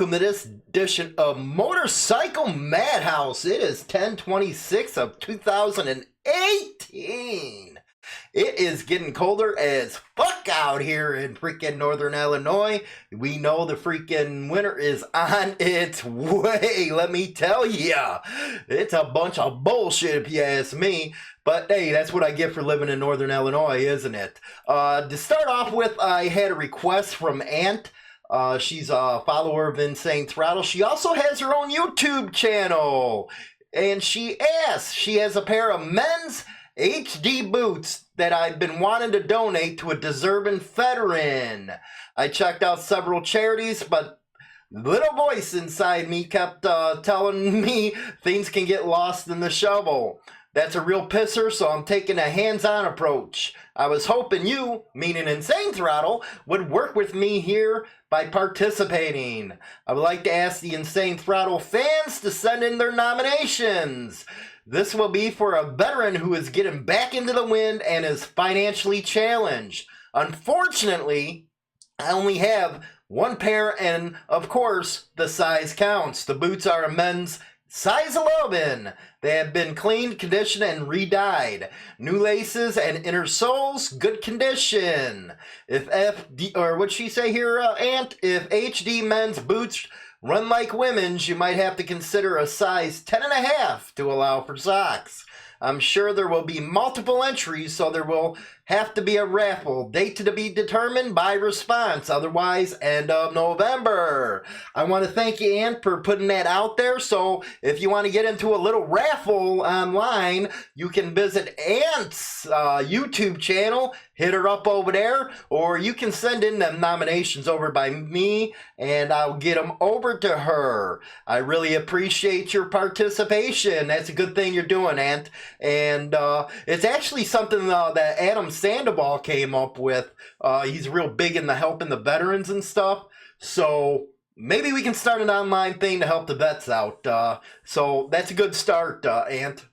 welcome to this edition of Motorcycle Madhouse. It is 10/26 of 2018. It is getting colder as fuck out here in freaking Northern Illinois. We know the freaking winter is on its way, let me tell ya. It's a bunch of bullshit if you ask me. But hey, that's what I get for living in Northern Illinois, isn't it? To start off with, I had a request from Ant. She's a follower of Insane Throttle. She also has her own YouTube channel. And she asked, she has a pair of men's HD boots that I've been wanting to donate to a deserving veteran. I checked out several charities, but little voice inside me kept telling me things can get lost in the shovel. That's a real pisser, so I'm taking a hands-on approach. I was hoping you, meaning Insane Throttle, would work with me here by participating. I would like to ask the Insane Throttle fans to send in their nominations. This will be for a veteran who is getting back into the wind and is financially challenged. Unfortunately, I only have one pair, and of course, the size counts. The boots are a men's size 11. They have been cleaned, conditioned, and re-dyed. New laces and inner soles, good condition. If what'd she say here, Ant? If HD men's boots run like women's, you might have to consider a size 10.5 to allow for socks. I'm sure there will be multiple entries, so there will have to be a raffle. Date to be determined by response. Otherwise, end of November. I want to thank you, Ann, for putting that out there. So if you want to get into a little raffle online, you can visit Ant's YouTube channel. Hit her up over there. Or you can send in them nominations over by me, and I'll get them over to her. I really appreciate your participation. That's a good thing you're doing, Ant. And it's actually something that Adam Sandoval came up with. He's real big in the helping the veterans and stuff. So maybe we can start an online thing to help the vets out. So that's a good start, Ant.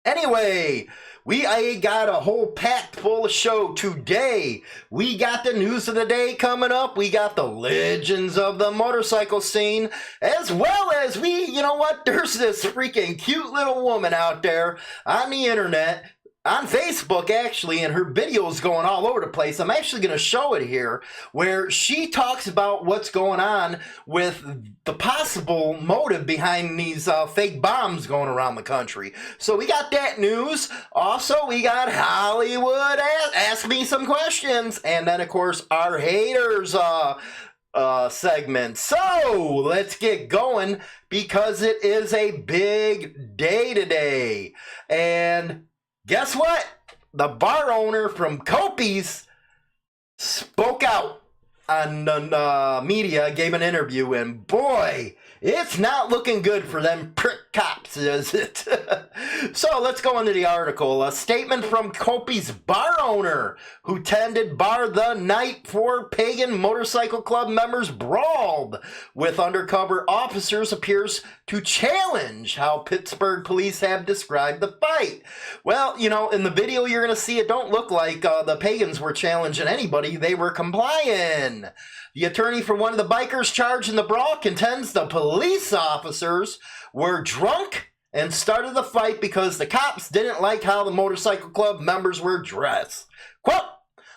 Anyway, I got a whole packed full of show today. We got the news of the day coming up. We got the legends of the motorcycle scene, as well as you know what? There's this freaking cute little woman out there on the internet, on Facebook actually, and her video's going all over the place. I'm actually going to show it here, where she talks about what's going on with the possible motive behind these fake bombs going around the country. So we got that news. Also, we got Hollywood Ask Me Some Questions. And then, of course, our haters segment. So let's get going, because it is a big day today. And guess what? The bar owner from Kopys spoke out on the media, gave an interview, and boy, it's not looking good for them prick cops, is it? So let's go into the article. A statement from Kopys bar owner who tended bar the night for Pagan Motorcycle Club members brawled with undercover officers appears to challenge how Pittsburgh police have described the fight. Well, you know, in the video you're going to see, it don't look like the Pagans were challenging anybody. They were complying. The attorney for one of the bikers charged in the brawl contends the police officers were drunk and started the fight because the cops didn't like how the motorcycle club members were dressed. Quote,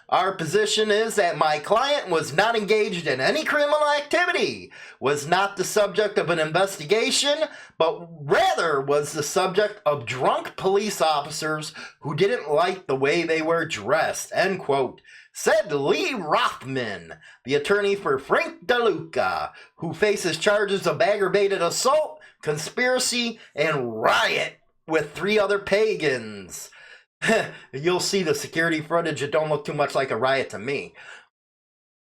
"Our position is that my client was not engaged in any criminal activity, was not the subject of an investigation, but rather was the subject of drunk police officers who didn't like the way they were dressed," end quote, said Lee Rothman, the attorney for Frank DeLuca, who faces charges of aggravated assault, conspiracy, and riot with 3 other Pagans. You'll see the security footage. It don't look too much like a riot to me.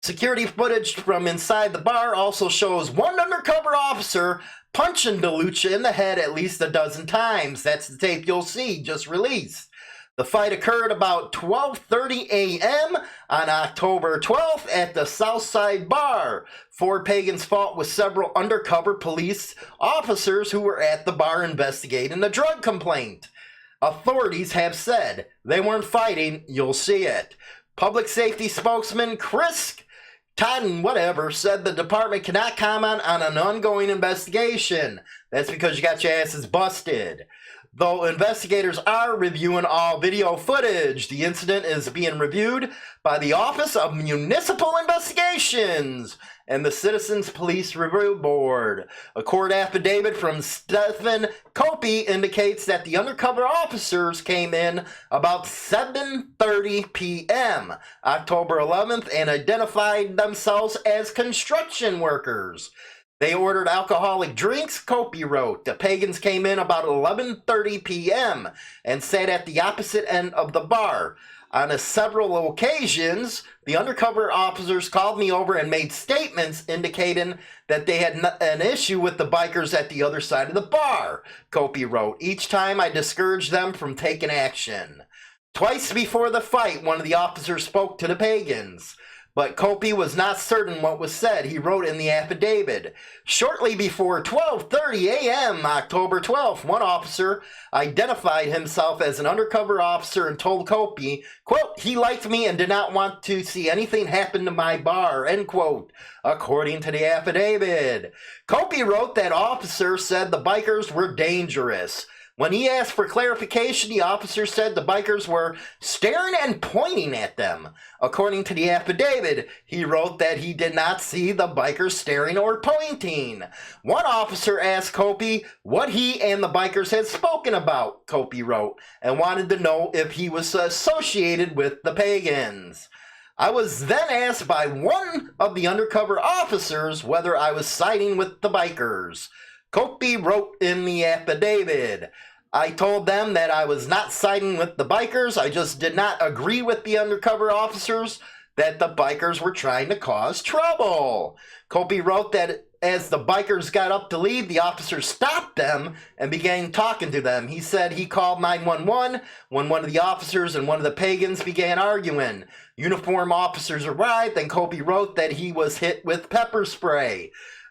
Security footage from inside the bar also shows one undercover officer punching DeLuca in the head at least a dozen times. That's the tape you'll see, just released. The fight occurred about 12:30 a.m. on October 12th at the Southside Bar. 4 Pagans fought with several undercover police officers who were at the bar investigating the drug complaint. Authorities have said they weren't fighting. You'll see it. Public safety spokesman Chris Totten, whatever, said the department cannot comment on an ongoing investigation. That's because you got your asses busted. Though investigators are reviewing all video footage, the incident is being reviewed by the Office of Municipal Investigations and the Citizens Police Review Board. A court affidavit from Stephen Kopys indicates that the undercover officers came in about 7:30 p.m. October 11th and identified themselves as construction workers. They ordered alcoholic drinks, Kopys wrote. The Pagans came in about 11:30 p.m. and sat at the opposite end of the bar. On several occasions, the undercover officers called me over and made statements indicating that they had an issue with the bikers at the other side of the bar, Kopys wrote. Each time I discouraged them from taking action. Twice before the fight, one of the officers spoke to the Pagans, but Kopys was not certain what was said. He wrote in the affidavit, shortly before 12:30 a.m., October 12th, one officer identified himself as an undercover officer and told Kopys, quote, he liked me and did not want to see anything happen to my bar, end quote, according to the affidavit. Kopys wrote that officer said the bikers were dangerous. When he asked for clarification, the officer said the bikers were staring and pointing at them. According to the affidavit, he wrote that he did not see the bikers staring or pointing. One officer asked Kopys what he and the bikers had spoken about, Kopys wrote, and wanted to know if he was associated with the Pagans. I was then asked by one of the undercover officers whether I was siding with the bikers. Kopys wrote in the affidavit, I told them that I was not siding with the bikers. I just did not agree with the undercover officers that the bikers were trying to cause trouble. Kopys wrote that as the bikers got up to leave, the officers stopped them and began talking to them. He said he called 911 when one of the officers and one of the Pagans began arguing. Uniform officers arrived, and Kopys wrote that he was hit with pepper spray.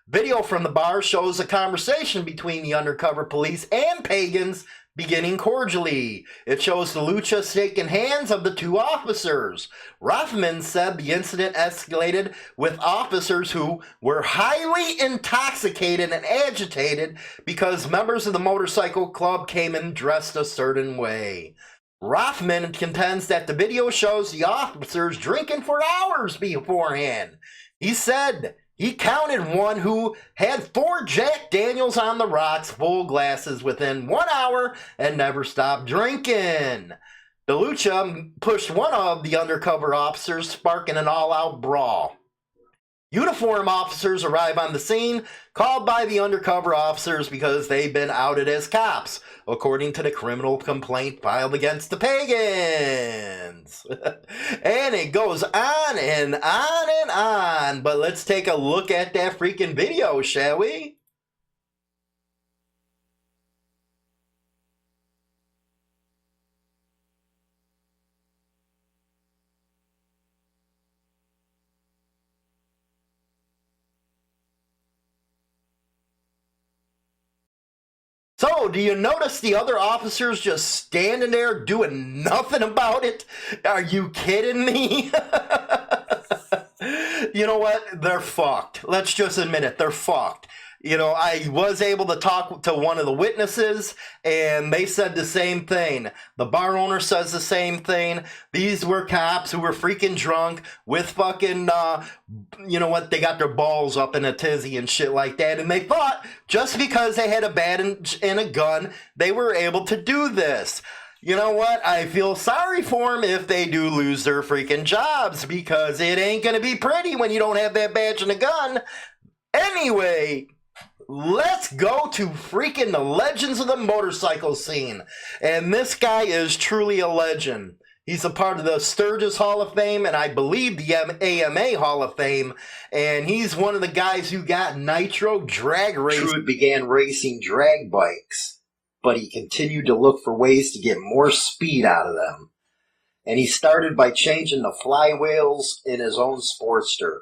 Video from the bar shows a conversation between the undercover police and Pagans beginning cordially. It shows the lucha shaking hands of the two officers. Rothman said the incident escalated with officers who were highly intoxicated and agitated because members of the motorcycle club came in dressed a certain way. Rothman contends that the video shows the officers drinking for hours beforehand. He said he counted one who had 4 Jack Daniels on the rocks, full glasses, within 1 hour and never stopped drinking. The lucha pushed one of the undercover officers, sparking an all-out brawl. Uniform officers arrive on the scene, called by the undercover officers because they've been outed as cops, according to the criminal complaint filed against the Pagans. And it goes on and on and on. But let's take a look at that freaking video, shall we? So, do you notice the other officers just standing there doing nothing about it? Are you kidding me? You know what? They're fucked. Let's just admit it. They're fucked. You know, I was able to talk to one of the witnesses, and they said the same thing. The bar owner says the same thing. These were cops who were freaking drunk with fucking, you know what, they got their balls up in a tizzy and shit like that, and they thought just because they had a badge and a gun, they were able to do this. You know what? I feel sorry for them if they do lose their freaking jobs, because it ain't gonna be pretty when you don't have that badge and a gun. Anyway, let's go to freaking the legends of the motorcycle scene. And this guy is truly a legend. He's a part of the Sturgis Hall of Fame, and I believe the AMA Hall of Fame. And he's one of the guys who got Nitro drag racing. Truitt began racing drag bikes, but he continued to look for ways to get more speed out of them. And he started by changing the flywheels in his own Sportster.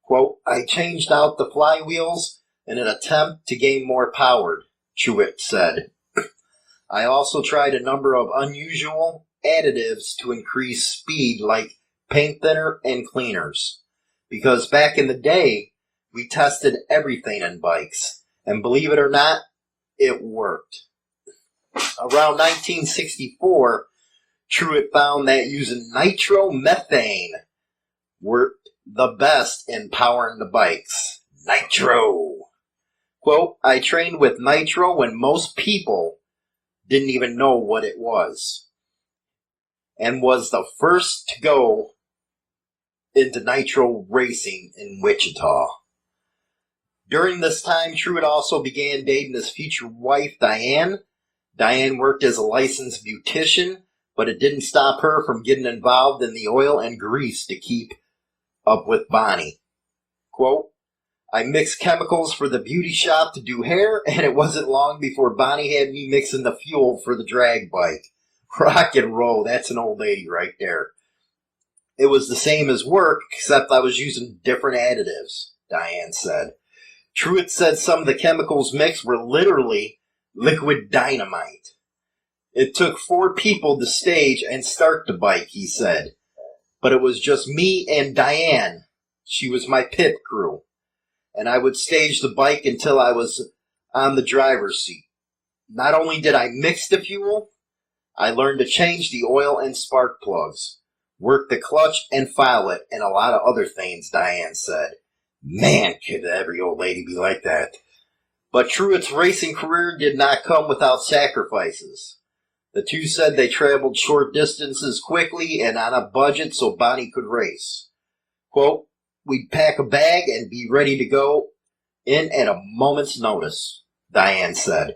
Quote, I changed out the flywheels in an attempt to gain more power, Truitt said. I also tried a number of unusual additives to increase speed, like paint thinner and cleaners. because back in the day, we tested everything in bikes. And believe it or not, it worked. Around 1964, Truitt found that using nitromethane worked the best in powering the bikes. Nitro. Quote, I trained with nitro when most people didn't even know what it was, and was the first to go into nitro racing in Wichita. During this time, Truitt also began dating his future wife, Diane. Diane worked as a licensed beautician, but it didn't stop her from getting involved in the oil and grease to keep up with Bonnie. Quote, I mixed chemicals for the beauty shop to do hair, and it wasn't long before Bonnie had me mixing the fuel for the drag bike. Rock and roll, that's an old lady right there. It was the same as work, except I was using different additives, Diane said. Truitt said some of the chemicals mixed were literally liquid dynamite. It took 4 people to stage and start the bike, he said. But it was just me and Diane. She was my pit crew. And I would stage the bike until I was on the driver's seat. Not only did I mix the fuel, I learned to change the oil and spark plugs, work the clutch and file it, and a lot of other things, Diane said. Man, could every old lady be like that. But Truitt's racing career did not come without sacrifices. The two said they traveled short distances quickly and on a budget so Bonnie could race. Quote, we'd pack a bag and be ready to go in at a moment's notice, Diane said.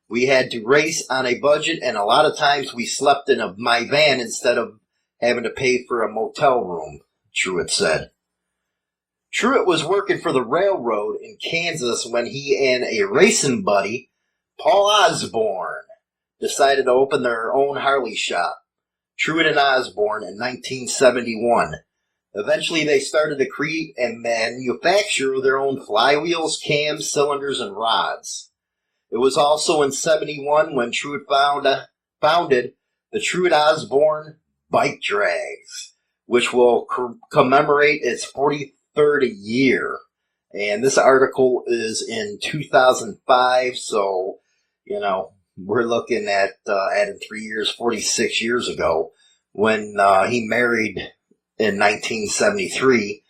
We had to race on a budget, and a lot of times we slept in my van instead of having to pay for a motel room, Truitt said. Truitt was working for the railroad in Kansas when he and a racing buddy, Paul Osborne, decided to open their own Harley shop, Truitt and Osborne, in 1971. Eventually, they started to create and manufacture their own flywheels, cams, cylinders, and rods. It was also in 71 when Truitt founded the Truitt Osborne Bike Drags, which will commemorate its 43rd year. And this article is in 2005, so, we're looking at adding 3 years, 46 years ago, when he married in 1973.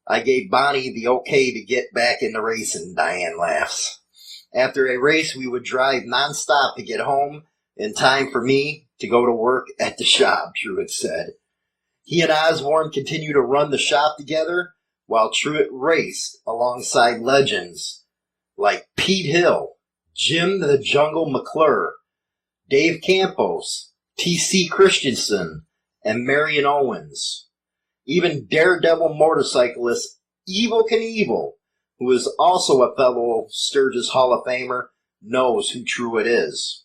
I gave Bonnie the okay to get back into racing, Diane laughs. After a race, we would drive nonstop to get home in time for me to go to work at the shop, Truitt said. He and Osborne continued to run the shop together while Truitt raced alongside legends like Pete Hill, Jim the Jungle McClure, Dave Campos, T.C. Christensen, and Marion Owens. Even daredevil motorcyclist Evel Knievel, who is also a fellow Sturgis Hall of Famer, knows who Truitt is.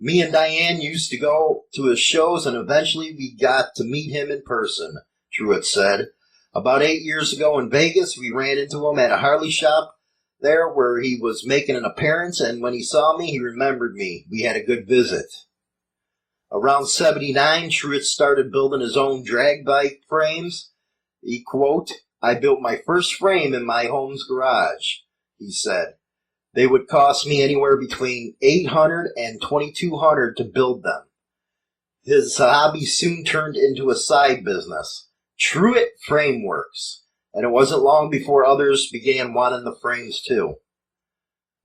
Me and Diane used to go to his shows, and eventually we got to meet him in person, Truitt said. About 8 years ago in Vegas, we ran into him at a Harley shop there where he was making an appearance, and when he saw me, he remembered me. We had a good visit. Around 79, Truitt started building his own drag bike frames. He, quote, I built my first frame in my home's garage, he said. They would cost me anywhere between $800 and $2,200 to build them. His hobby soon turned into a side business, Truitt Frameworks, and it wasn't long before others began wanting the frames too.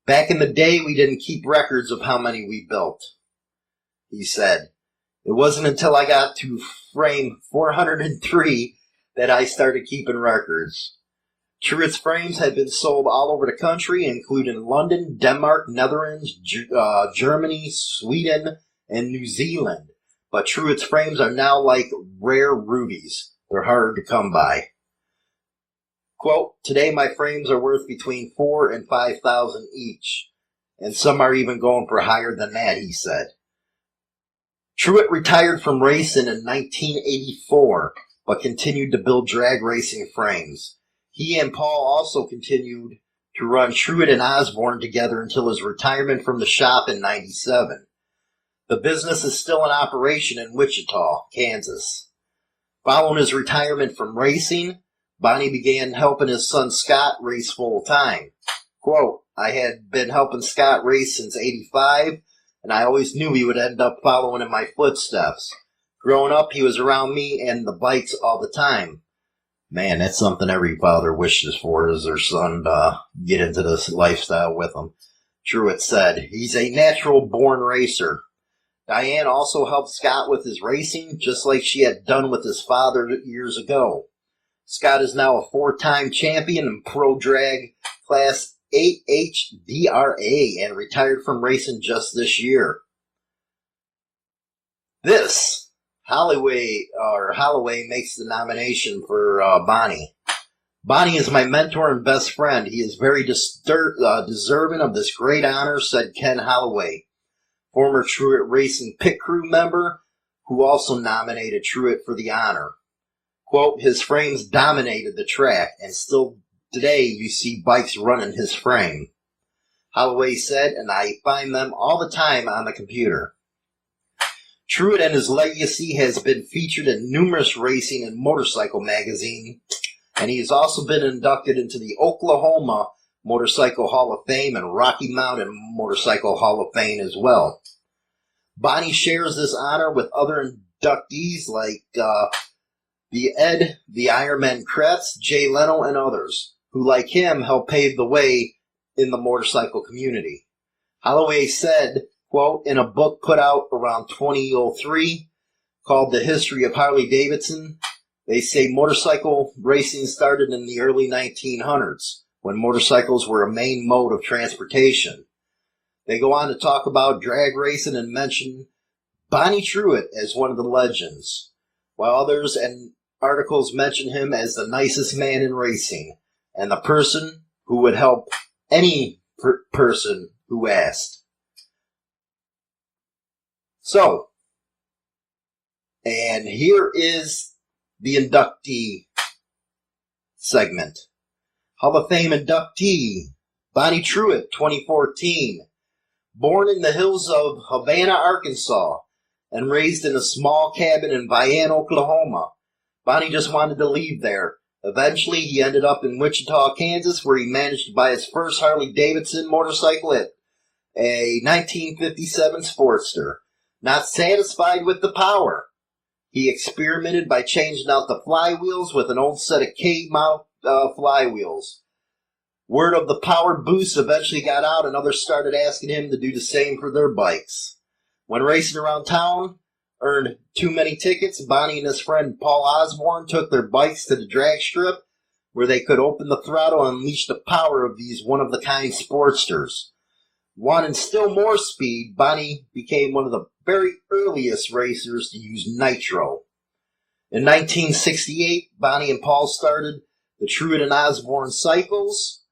Back in the day, we didn't keep records of how many we built, he said. It wasn't until I got to frame 403 that I started keeping records. Truitt's frames had been sold all over the country, including London, Denmark, Netherlands, Germany, Sweden, and New Zealand. But Truitt's frames are now like rare rubies. They're hard to come by. Quote, today my frames are worth between $4,000 and $5,000 each, and some are even going for higher than that, he said. Truitt retired from racing in 1984, but continued to build drag racing frames. He and Paul also continued to run Truitt and Osborne together until his retirement from the shop in 97. The business is still in operation in Wichita, Kansas. Following his retirement from racing, Bonnie began helping his son Scott race full time. Quote, I had been helping Scott race since '85, and I always knew he would end up following in my footsteps. Growing up, he was around me and the bikes all the time. Man, that's something every father wishes for, is their son to get into this lifestyle with them. Truitt said, he's a natural-born racer. Diane also helped Scott with his racing, just like she had done with his father years ago. Scott is now a 4-time champion in Pro Drag Class 8HDRA and retired from racing just this year. Holloway makes the nomination for Bonnie. Bonnie is my mentor and best friend. He is very deserving of this great honor, said Ken Holloway, former Truitt Racing pit crew member who also nominated Truitt for the honor. Quote, his frames dominated the track, and still today you see bikes running his frame. Holloway said, and I find them all the time on the computer. Truitt and his legacy has been featured in numerous racing and motorcycle magazines, and he has also been inducted into the Oklahoma Motorcycle Hall of Fame and Rocky Mountain Motorcycle Hall of Fame as well. Bonnie shares this honor with other inductees like the Ironman Kretz, Jay Leno, and others, who like him helped pave the way in the motorcycle community. Holloway said, quote, in a book put out around 2003 called The History of Harley-Davidson, they say motorcycle racing started in the early 1900s when motorcycles were a main mode of transportation. They go on to talk about drag racing and mention Bonnie Truitt as one of the legends, while others and articles mention him as the nicest man in racing and the person who would help any person who asked. So, and here is the inductee segment. Hall of Fame inductee, Bonnie Truitt, 2014. Born in the hills of Havana, Arkansas, and raised in a small cabin in Vian, Oklahoma. Bonnie just wanted to leave there. Eventually, he ended up in Wichita, Kansas, where he managed to buy his first Harley-Davidson motorcycle at a 1957 Sportster. Not satisfied with the power, he experimented by changing out the flywheels with an old set of K-mount flywheels. Word of the power boost eventually got out, and others started asking him to do the same for their bikes. When racing around town earned too many tickets, Bonnie and his friend Paul Osborne took their bikes to the drag strip where they could open the throttle and unleash the power of these one-of-the-kind Sportsters. Wanting still more speed, Bonnie became one of the very earliest racers to use nitro. In 1968, Bonnie and Paul started the Truitt and Osborne Cycles.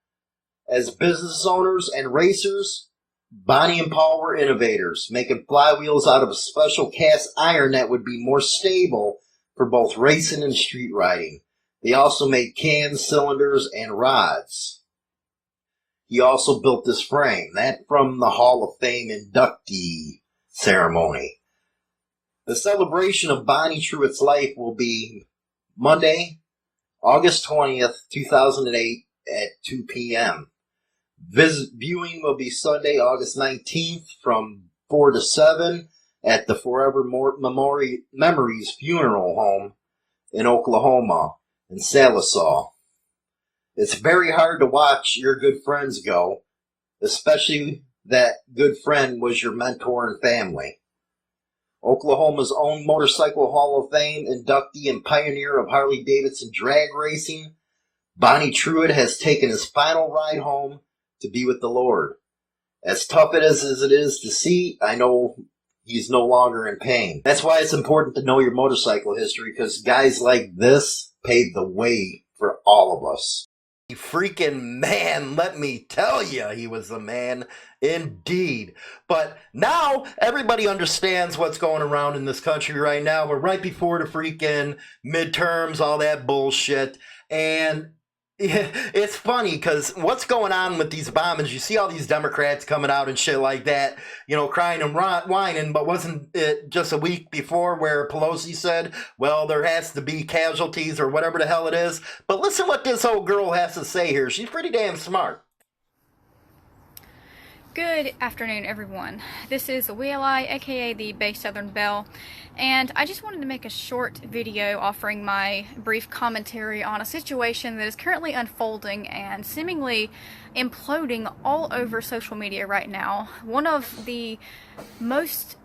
As business owners and racers, Bonnie and Paul were innovators, making flywheels out of a special cast iron that would be more stable for both racing and street riding. They also made cans, cylinders, and rods. He also built this frame, that from the Hall of Fame inductee ceremony. The celebration of Bonnie Truitt's life will be Monday, August 20th, 2008 at 2 p.m. Viewing will be Sunday, August 19th from 4 to 7 at the Forever Memories Funeral Home in Oklahoma, in Sallisaw. It's very hard to watch your good friends go, especially that good friend was your mentor and family. Oklahoma's own Motorcycle Hall of Fame inductee and pioneer of Harley-Davidson drag racing, Bonnie Truitt has taken his final ride home to be with the Lord. As tough as it is to see, I know he's no longer in pain. That's why it's important to know your motorcycle history, because guys like this paved the way for all of us. Freaking man, let me tell you, he was a man indeed. But now everybody understands what's going around in this country right now. We're right before the freaking midterms, all that bullshit. And Yeah, it's funny because what's going on with these bombings? You see all these Democrats coming out and shit like that, crying and whining. But wasn't it just a week before where Pelosi said, well, there has to be casualties or whatever the hell it is? But listen what this old girl has to say here. She's pretty damn smart. Good afternoon, everyone. This is Wheeli, aka the Bay Southern Belle, and I just wanted to make a short video offering my brief commentary on a situation that is currently unfolding and seemingly imploding all over social media right now. One of the most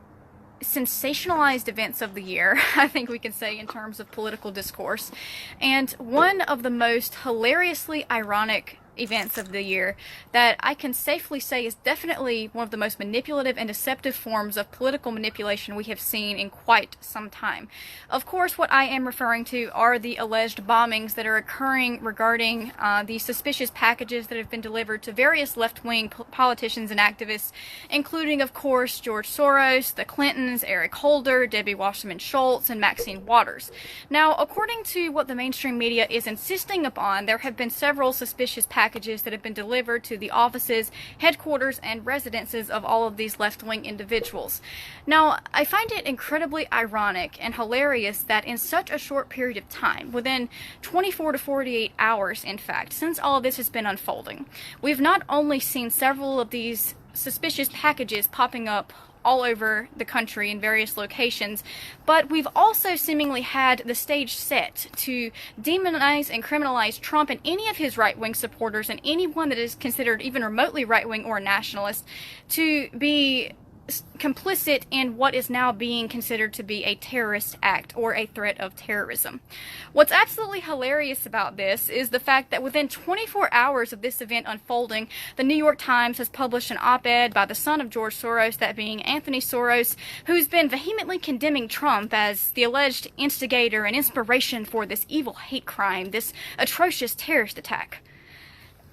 sensationalized events of the year, I think we can say, in terms of political discourse, and one of the most hilariously ironic events of the year that I can safely say is definitely one of the most manipulative and deceptive forms of political manipulation we have seen in quite some time. Of course, what I am referring to are the alleged bombings that are occurring regarding the suspicious packages that have been delivered to various left-wing politicians and activists, including, of course, George Soros, the Clintons, Eric Holder, Debbie Wasserman Schultz, and Maxine Waters. Now, according to what the mainstream media is insisting upon, there have been several suspicious packages that have been delivered to the offices, headquarters, and residences of all of these left-wing individuals. Now, I find it incredibly ironic and hilarious that in such a short period of time, within 24 to 48 hours, in fact, since all of this has been unfolding, we've not only seen several of these suspicious packages popping up all over the country in various locations, but we've also seemingly had the stage set to demonize and criminalize Trump and any of his right-wing supporters and anyone that is considered even remotely right-wing or nationalist to be complicit in what is now being considered to be a terrorist act or a threat of terrorism. What's absolutely hilarious about this is the fact that within 24 hours of this event unfolding, the New York Times has published an op-ed by the son of George Soros, that being Anthony Soros, who's been vehemently condemning Trump as the alleged instigator and inspiration for this evil hate crime, this atrocious terrorist attack.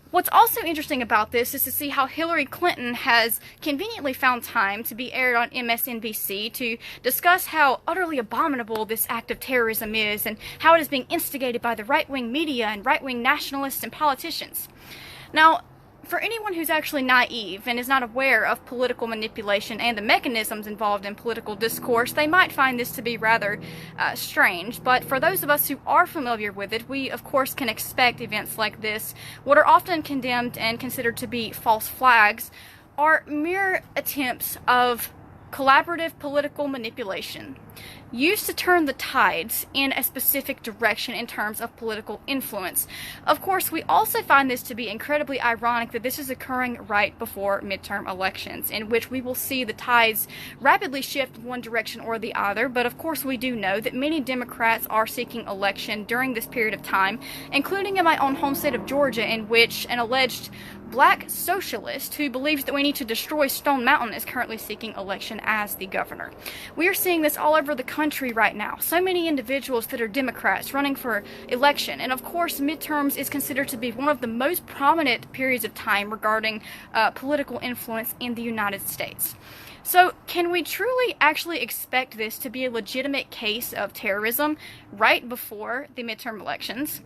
What's also interesting about this is to see how Hillary Clinton has conveniently found time to be aired on MSNBC to discuss how utterly abominable this act of terrorism is and how it is being instigated by the right-wing media and right-wing nationalists and politicians. Now, for anyone who's actually naive and is not aware of political manipulation and the mechanisms involved in political discourse, they might find this to be rather strange. But for those of us who are familiar with it, we of course can expect events like this, what are often condemned and considered to be false flags, are mere attempts of collaborative political manipulation used to turn the tides in a specific direction in terms of political influence. Of course, we also find this to be incredibly ironic that this is occurring right before midterm elections, in which we will see the tides rapidly shift one direction or the other. But of course, we do know that many Democrats are seeking election during this period of time, including in my own home state of Georgia, in which an alleged black socialist who believes that we need to destroy Stone Mountain is currently seeking election as the governor. We are seeing this all over the country right now. So many individuals that are Democrats running for election, and of course midterms is considered to be one of the most prominent periods of time regarding political influence in the United States. So can we truly actually expect this to be a legitimate case of terrorism right before the midterm elections?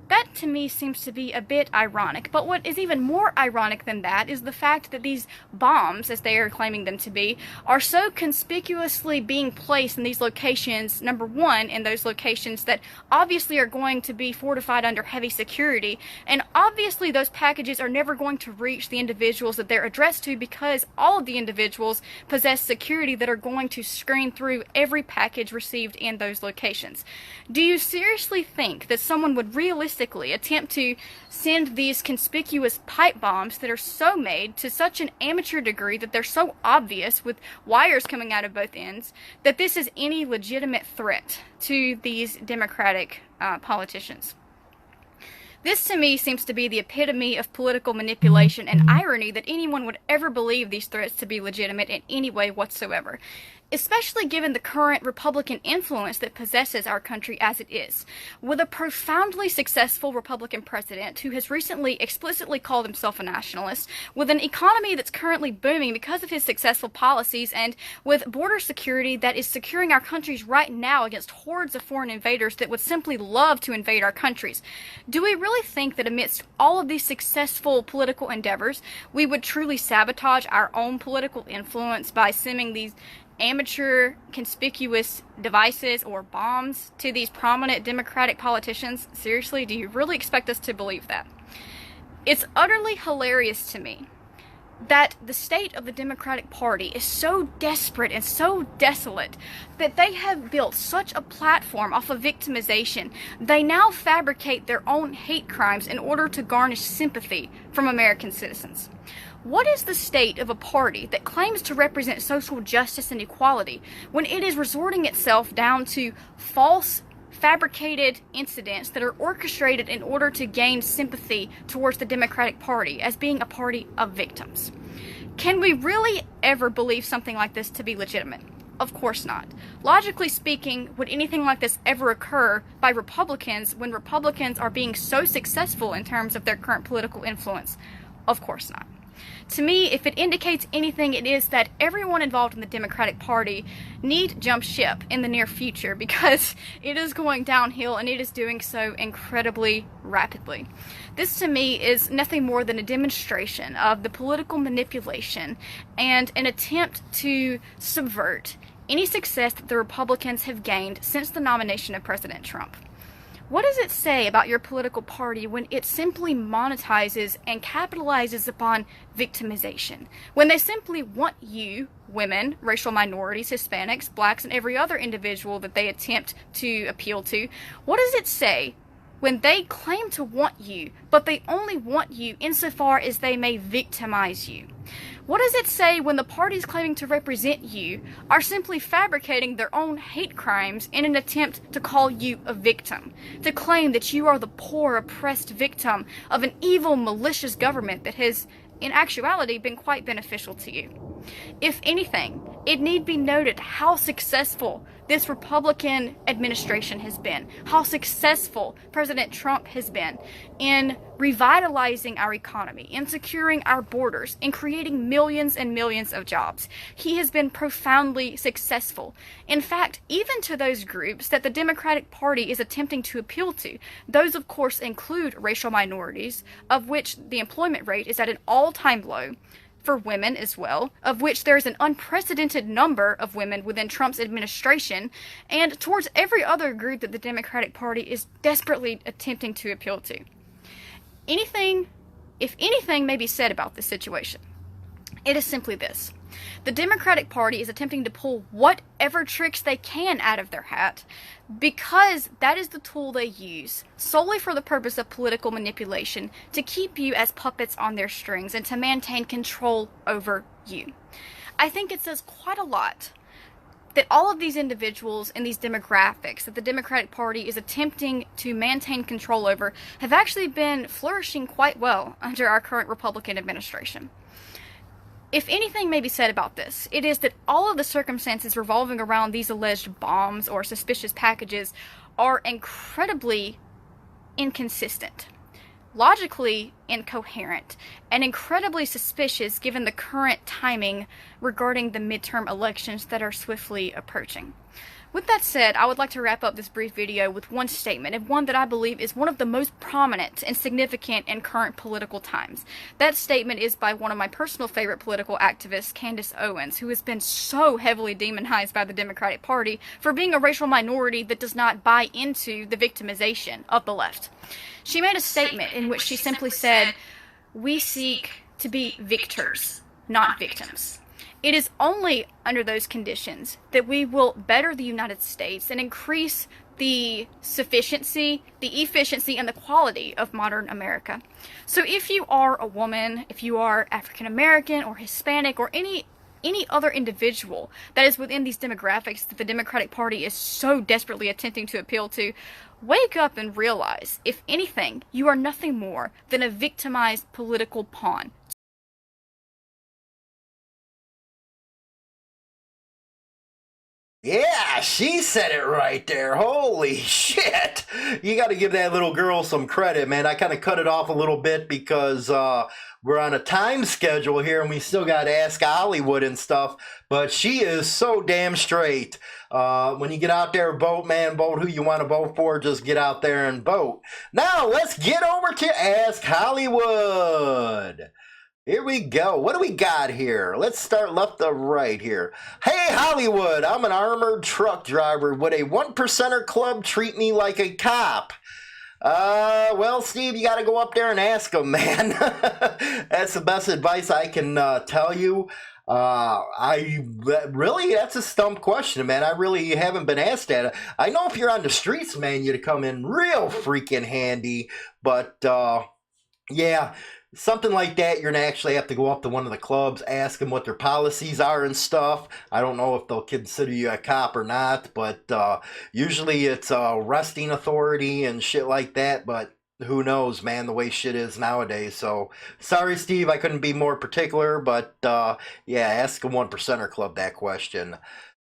That, to me, seems to be a bit ironic. But what is even more ironic than that is the fact that these bombs, as they are claiming them to be, are so conspicuously being placed in these locations, number one, in those locations that obviously are going to be fortified under heavy security, and obviously those packages are never going to reach the individuals that they're addressed to, because all of the individuals possess security that are going to screen through every package received in those locations. Do you seriously think that someone would realistically attempt to send these conspicuous pipe bombs that are so made to such an amateur degree that they're so obvious with wires coming out of both ends, that this is any legitimate threat to these Democratic politicians? This, to me, seems to be the epitome of political manipulation and irony, that anyone would ever believe these threats to be legitimate in any way whatsoever. especially given the current Republican influence that possesses our country as it is. With a profoundly successful Republican president who has recently explicitly called himself a nationalist, with an economy that's currently booming because of his successful policies, and with border security that is securing our countries right now against hordes of foreign invaders that would simply love to invade our countries. Do we really think that amidst all of these successful political endeavors, we would truly sabotage our own political influence by sending these amateur, conspicuous devices or bombs to these prominent Democratic politicians? Seriously, do you really expect us to believe that? It's utterly hilarious to me that the state of the Democratic Party is so desperate and so desolate that they have built such a platform off of victimization. They now fabricate their own hate crimes in order to garnish sympathy from American citizens. What is the state of a party that claims to represent social justice and equality when it is resorting itself down to false, fabricated incidents that are orchestrated in order to gain sympathy towards the Democratic Party as being a party of victims? Can we really ever believe something like this to be legitimate? Of course not. Logically speaking, would anything like this ever occur by Republicans when Republicans are being so successful in terms of their current political influence? Of course not. To me, if it indicates anything, it is that everyone involved in the Democratic Party need jump ship in the near future, because it is going downhill and it is doing so incredibly rapidly. This to me is nothing more than a demonstration of the political manipulation and an attempt to subvert any success that the Republicans have gained since the nomination of President Trump. What does it say about your political party when it simply monetizes and capitalizes upon victimization? When they simply want you, women, racial minorities, Hispanics, blacks, and every other individual that they attempt to appeal to, what does it say when they claim to want you, but they only want you insofar as they may victimize you? What does it say when the parties claiming to represent you are simply fabricating their own hate crimes in an attempt to call you a victim, to claim that you are the poor, oppressed victim of an evil, malicious government that has, in actuality, been quite beneficial to you? If anything, it need be noted how successful this Republican administration has been, how successful President Trump has been in revitalizing our economy, in securing our borders, in creating millions and millions of jobs. He has been profoundly successful. In fact, even to those groups that the Democratic Party is attempting to appeal to, those of course include racial minorities, of which the employment rate is at an all-time low, for women as well, of which there is an unprecedented number of women within Trump's administration, and towards every other group that the Democratic Party is desperately attempting to appeal to. If anything may be said about this situation, it is simply this. The Democratic Party is attempting to pull whatever tricks they can out of their hat, because that is the tool they use solely for the purpose of political manipulation, to keep you as puppets on their strings and to maintain control over you. I think it says quite a lot that all of these individuals and these demographics that the Democratic Party is attempting to maintain control over have actually been flourishing quite well under our current Republican administration. If anything may be said about this, it is that all of the circumstances revolving around these alleged bombs or suspicious packages are incredibly inconsistent, logically incoherent, and incredibly suspicious given the current timing regarding the midterm elections that are swiftly approaching. With that said, I would like to wrap up this brief video with one statement, and one that I believe is one of the most prominent and significant in current political times. That statement is by one of my personal favorite political activists, Candace Owens, who has been so heavily demonized by the Democratic Party for being a racial minority that does not buy into the victimization of the left. She made a statement in which she simply said, "We seek to be victors, not victims." It is only under those conditions that we will better the United States and increase the sufficiency, the efficiency, and the quality of modern America. So if you are a woman, if you are African American or Hispanic or any other individual that is within these demographics that the Democratic Party is so desperately attempting to appeal to, wake up and realize, if anything, you are nothing more than a victimized political pawn. Yeah, she said it right there. Holy shit. You got to give that little girl some credit, man. I kind of cut it off a little bit because we're on a time schedule here and we still got to ask Hollywood and stuff. But she is so damn straight. When you get out there, vote, man. Vote who you want to vote for. Just get out there and vote. Now, let's get over to Ask Hollywood. Here we go. What do we got here? Let's start left to right here. Hey, Hollywood, I'm an armored truck driver. Would a 1%er club treat me like a cop? Well, Steve, you got to go up there and ask them, man. That's the best advice I can tell you. That's a stump question, man. I really haven't been asked that. I know if you're on the streets, man, you'd come in real freaking handy, but, yeah. Something like that, you're going to actually have to go up to one of the clubs, ask them what their policies are and stuff. I don't know if they'll consider you a cop or not, but usually it's arresting authority and shit like that, but who knows, man, the way shit is nowadays. So, sorry, Steve, I couldn't be more particular, but yeah, ask a 1%er club that question.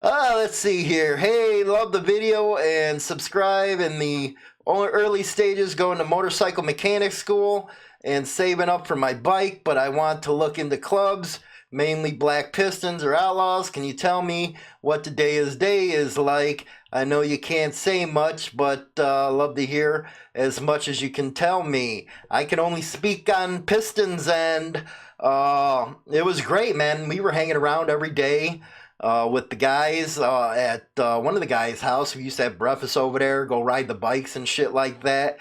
Let's see here. Hey, love the video and subscribe in the early stages going to motorcycle mechanic school and saving up for my bike, but I want to look into clubs, mainly Black Pistons or Outlaws. Can you tell me what today's day is like? I know you can't say much, but love to hear as much as you can tell me. I can only speak on Pistons, and it was great, man. We were hanging around every day with the guys at one of the guys' house. We used to have breakfast over there, go ride the bikes and shit like that,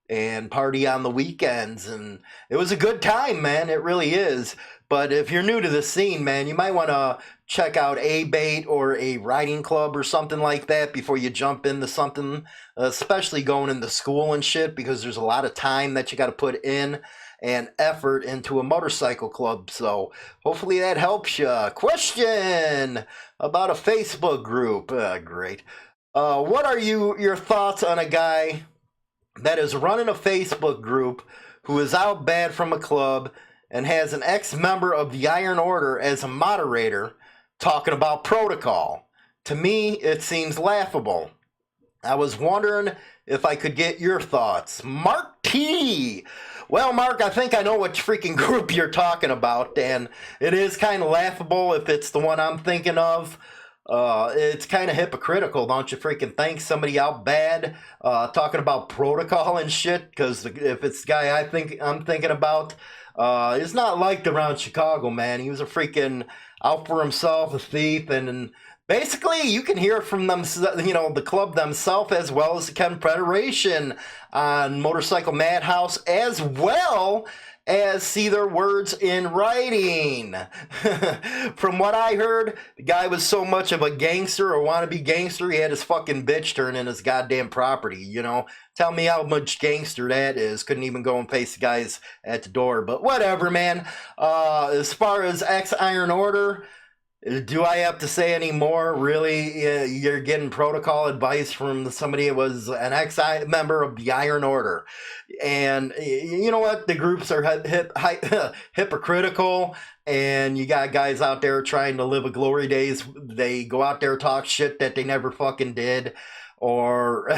and party on the weekends, and it was a good time, man. It really is. But if you're new to the scene, man, you might want to check out a bait or a riding club or something like that before you jump into something, especially going into school and shit, because there's a lot of time that you got to put in and effort into a motorcycle club. So hopefully that helps you. Question about a Facebook group. Great. What are your thoughts on a guy that is running a Facebook group who is out bad from a club and has an ex-member of the Iron Order as a moderator talking about protocol? To me, it seems laughable. I was wondering if I could get your thoughts. Mark T. Well, Mark, I think I know what freaking group you're talking about, and it is kind of laughable if it's the one I'm thinking of. It's kind of hypocritical, don't you freaking think? Somebody out bad talking about protocol and shit, because if it's the guy I'm thinking about, it's not liked around Chicago, man. He was a freaking out for himself, a thief, and basically you can hear from them, the club themselves, as well as the Confederation on Motorcycle Madhouse, as well as see their words in writing. From what I heard, the guy was so much of a gangster or wannabe gangster, he had his fucking bitch turn in his goddamn property, Tell me how much gangster that is. Couldn't even go and face the guys at the door. But whatever, man. As far as ex-Iron Order, do I have to say any more? Really, you're getting protocol advice from somebody who was an ex-member of the Iron Order. And you know what? The groups are hypocritical, and you got guys out there trying to live a glory days. They go out there, talk shit that they never fucking did, or...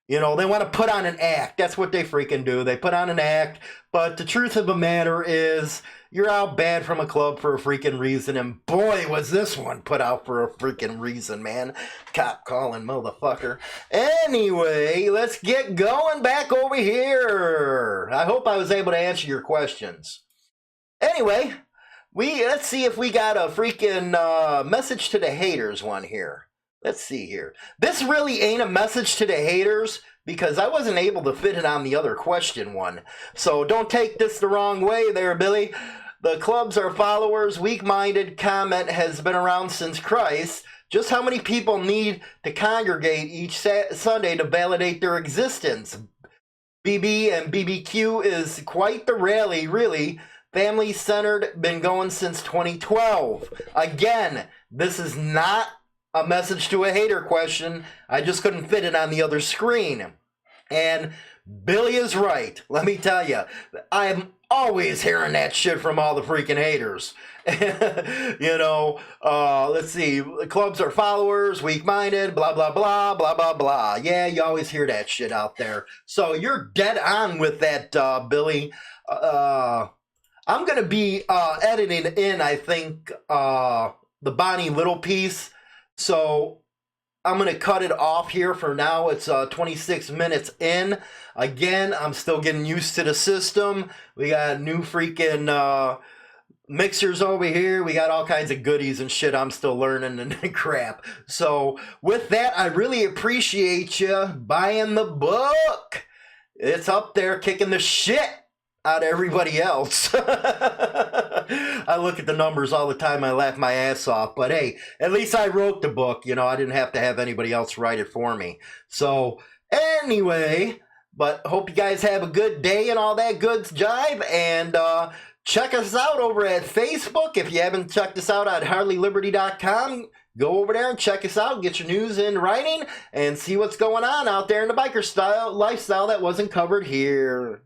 they want to put on an act. That's what they freaking do. They put on an act. But the truth of the matter is, you're out bad from a club for a freaking reason. And boy, was this one put out for a freaking reason, man. Cop calling motherfucker. Anyway, let's get going back over here. I hope I was able to answer your questions. Anyway, let's see if we got a freaking message to the haters one here. Let's see here. This really ain't a message to the haters because I wasn't able to fit it on the other question one. So don't take this the wrong way there, Billy. The clubs are followers. Weak-minded comment has been around since Christ. Just how many people need to congregate each Sunday to validate their existence? BB and BBQ is quite the rally, really. Family-centered, been going since 2012. Again, this is not a message to a hater question. I just couldn't fit it on the other screen. And Billy is right. Let me tell you, I'm always hearing that shit from all the freaking haters. You know, let's see, clubs are followers, weak-minded, blah, blah, blah, blah, blah, blah. Yeah, you always hear that shit out there. So you're dead on with that, Billy. I'm going to be editing in, I think, the Bonnie Little piece. So I'm going to cut it off here for now. It's 26 minutes in. Again, I'm still getting used to the system. We got new freaking mixers over here. We got all kinds of goodies and shit I'm still learning and crap. So with that, I really appreciate you buying the book. It's up there kicking the shit out of everybody else. I look at the numbers all the time. I laugh my ass off. But hey, at least I wrote the book. You know, I didn't have to have anybody else write it for me. So anyway, but hope you guys have a good day and all that good jive. And check us out over at Facebook. If you haven't checked us out at HarleyLiberty.com, go over there and check us out. Get your news in writing and see what's going on out there in the biker style lifestyle that wasn't covered here.